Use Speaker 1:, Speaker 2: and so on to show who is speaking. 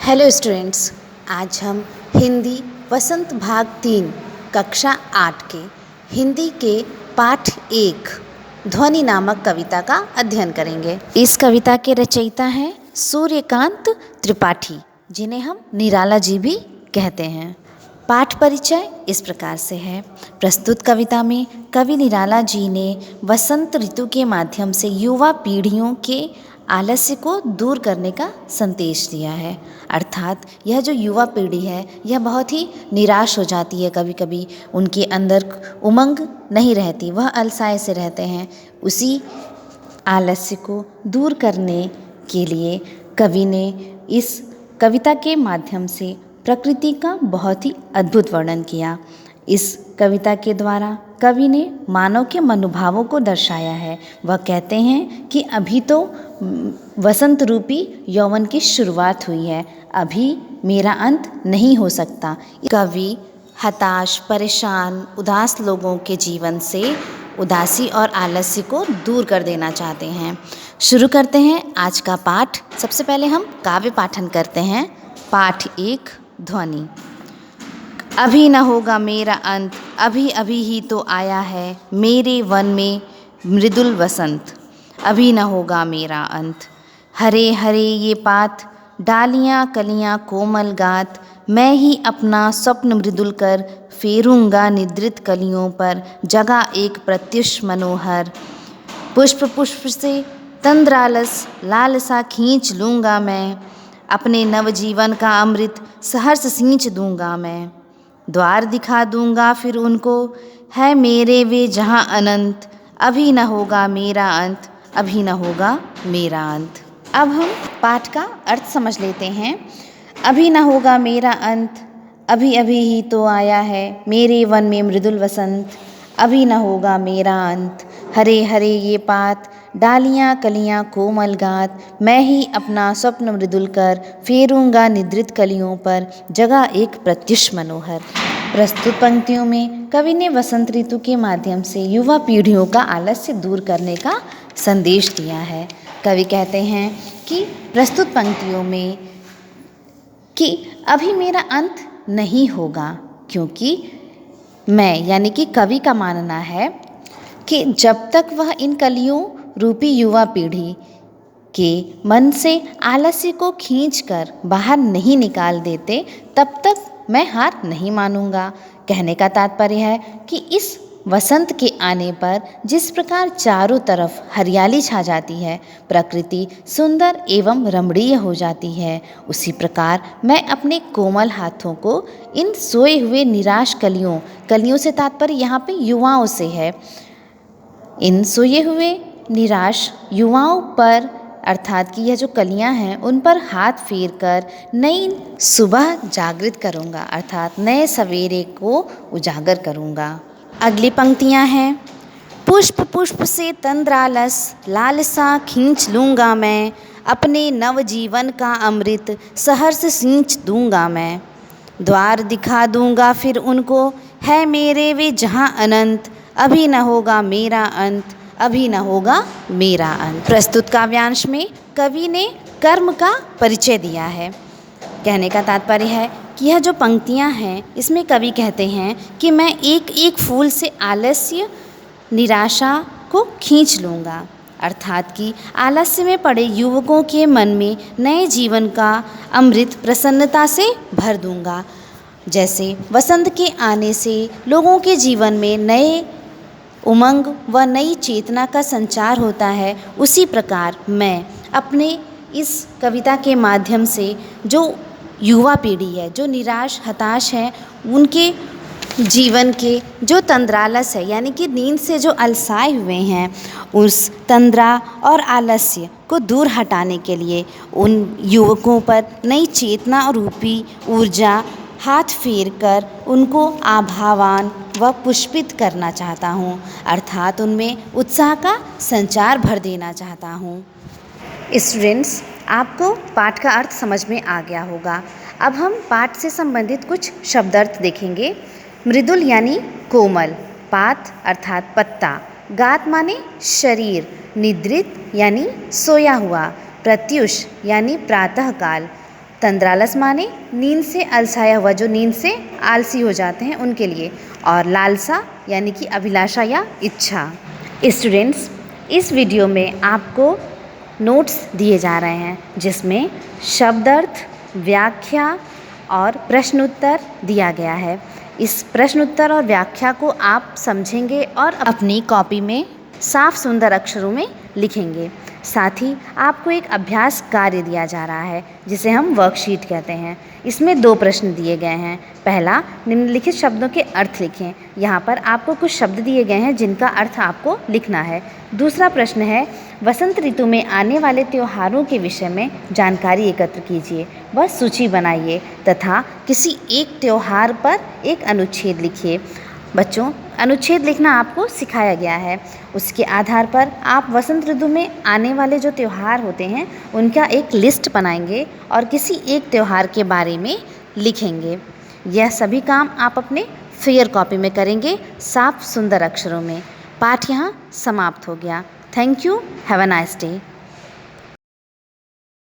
Speaker 1: Hello students, आज हम हिंदी वसंत भाग 3 कक्षा 8 के हिंदी के पाठ 1 ध्वनि नामक कविता का अध्ययन करेंगे। इस कविता के रचयिता हैं सूर्यकांत त्रिपाठी, जिन्हें हम निराला जी भी कहते हैं। पाठ परिचय इस प्रकार से है। प्रस्तुत कविता में कवि निराला जी ने वसंत ऋतु के माध्यम से युवा पीढ़ियों के आलस्य को दूर करने का संदेश दिया है। अर्थात यह जो युवा पीढ़ी है यह बहुत ही निराश हो जाती है, कभी कभी उनके अंदर उमंग नहीं रहती, वह अलसाए से रहते हैं। उसी आलस्य को दूर करने के लिए कवि ने इस कविता के माध्यम से प्रकृति का बहुत ही अद्भुत वर्णन किया। इस कविता के द्वारा कवि ने मानव के मनोभावों को दर्शाया है। वह कहते हैं कि अभी तो वसंत रूपी यौवन की शुरुआत हुई है, अभी मेरा अंत नहीं हो सकता। कवि हताश, परेशान, उदास लोगों के जीवन से उदासी और आलस्य को दूर कर देना चाहते हैं। शुरू करते हैं आज का पाठ। सबसे पहले हम काव्य पाठन करते हैं। पाठ 1 ध्वनि। अभी न होगा मेरा अंत, अभी अभी ही तो आया है मेरे वन में मृदुल वसंत। अभी न होगा मेरा अंत। हरे हरे ये पात, डालियाँ कलियाँ कोमल गात, मैं ही अपना स्वप्न मृदुल कर फेरूंगा निद्रित कलियों पर जगा एक प्रत्युष मनोहर। पुष्प पुष्प से तंद्रालस लालसा खींच लूँगा मैं, अपने नवजीवन का अमृत सहर्ष सींच दूँगा मैं। द्वार दिखा दूँगा फिर उनको, है मेरे वे जहाँ अनंत। अभी न होगा मेरा अंत, अभी न होगा मेरा अंत। अब हम पाठ का अर्थ समझ लेते हैं। अभी न होगा मेरा अंत, अभी अभी ही तो आया है मेरे वन में मृदुल वसंत। अभी न होगा मेरा अंत। हरे हरे ये पात, डालियाँ कलियाँ कोमल गात, मैं ही अपना स्वप्न मृदुल कर फेरूंगा निद्रित कलियों पर जगा एक प्रत्युष मनोहर। प्रस्तुत पंक्तियों में कवि ने वसंत ऋतु के माध्यम से युवा पीढ़ियों का आलस्य दूर करने का संदेश दिया है। कवि कहते हैं कि प्रस्तुत पंक्तियों में कि अभी मेरा अंत नहीं होगा, क्योंकि मैं यानी कि कवि का मानना है कि जब तक वह इन कलियों रूपी युवा पीढ़ी के मन से आलस्य को खींचकर बाहर नहीं निकाल देते, तब तक मैं हार नहीं मानूंगा। कहने का तात्पर्य है कि इस वसंत के आने पर जिस प्रकार चारों तरफ हरियाली छा जाती है, प्रकृति सुंदर एवं रमणीय हो जाती है, उसी प्रकार मैं अपने कोमल हाथों को इन सोए हुए निराश कलियों से तात्पर्य यहाँ पे युवाओं से है, इन सोए हुए निराश युवाओं पर अर्थात कि यह जो कलियां हैं उन पर हाथ फेर कर नई सुबह जागृत करूंगा, अर्थात नए सवेरे को उजागर करूंगा। अगली पंक्तियां हैं। पुष्प पुष्प से तंद्रालस लालसा खींच लूँगा मैं, अपने नवजीवन का अमृत सहर्ष सींच दूँगा मैं। द्वार दिखा दूँगा फिर उनको, है मेरे वे जहाँ अनंत। अभी न होगा मेरा अंत, अभी न होगा मेरा अंत। प्रस्तुत काव्यांश में कवि ने कर्म का परिचय दिया है। कहने का तात्पर्य है कि यह जो पंक्तियां हैं इसमें कवि कहते हैं कि मैं एक एक फूल से आलस्य निराशा को खींच लूँगा, अर्थात कि आलस्य में पड़े युवकों के मन में नए जीवन का अमृत प्रसन्नता से भर दूँगा। जैसे वसंत के आने से लोगों के जीवन में नए उमंग व नई चेतना का संचार होता है, उसी प्रकार मैं अपने इस कविता के माध्यम से जो युवा पीढ़ी है, जो निराश हताश है, उनके जीवन के जो तंद्रालस है यानी कि नींद से जो अलसाए हुए हैं, उस तंद्रा और आलस्य को दूर हटाने के लिए उन युवकों पर नई चेतना रूपी ऊर्जा हाथ फेर कर उनको आभावान व पुष्पित करना चाहता हूँ, अर्थात उनमें उत्साह का संचार भर देना चाहता हूँ। स्टूडेंट्स, आपको पाठ का अर्थ समझ में आ गया होगा। अब हम पाठ से संबंधित कुछ शब्दार्थ देखेंगे। मृदुल यानी कोमल, पात अर्थात पत्ता, गात माने शरीर, निद्रित यानी सोया हुआ, प्रत्युष यानी प्रातःकाल, तंद्रालस माने नींद से अलसाया हुआ, जो नींद से आलसी हो जाते हैं उनके लिए। और लालसा यानी कि अभिलाषा या इच्छा। स्टूडेंट्स, इस वीडियो में आपको नोट्स दिए जा रहे हैं जिसमें शब्दार्थ, व्याख्या और प्रश्नोत्तर दिया गया है। इस प्रश्नोत्तर और व्याख्या को आप समझेंगे और अपनी कॉपी में साफ सुंदर अक्षरों में लिखेंगे। साथ ही आपको एक अभ्यास कार्य दिया जा रहा है जिसे हम वर्कशीट कहते हैं। इसमें 2 प्रश्न दिए गए हैं। पहला, निम्नलिखित शब्दों के अर्थ लिखें। यहाँ पर आपको कुछ शब्द दिए गए हैं जिनका अर्थ आपको लिखना है। दूसरा प्रश्न है, वसंत ऋतु में आने वाले त्योहारों के विषय में जानकारी एकत्र कीजिए व सूची बनाइए तथा किसी एक त्योहार पर एक अनुच्छेद लिखिए। बच्चों, अनुच्छेद लिखना आपको सिखाया गया है। उसके आधार पर आप वसंत ऋतु में आने वाले जो त्यौहार होते हैं उनका एक लिस्ट बनाएंगे और किसी एक त्यौहार के बारे में लिखेंगे। यह सभी काम आप अपने फेयर कॉपी में करेंगे साफ सुंदर अक्षरों में। पाठ यहाँ समाप्त हो गया। Thank you. Have a nice day.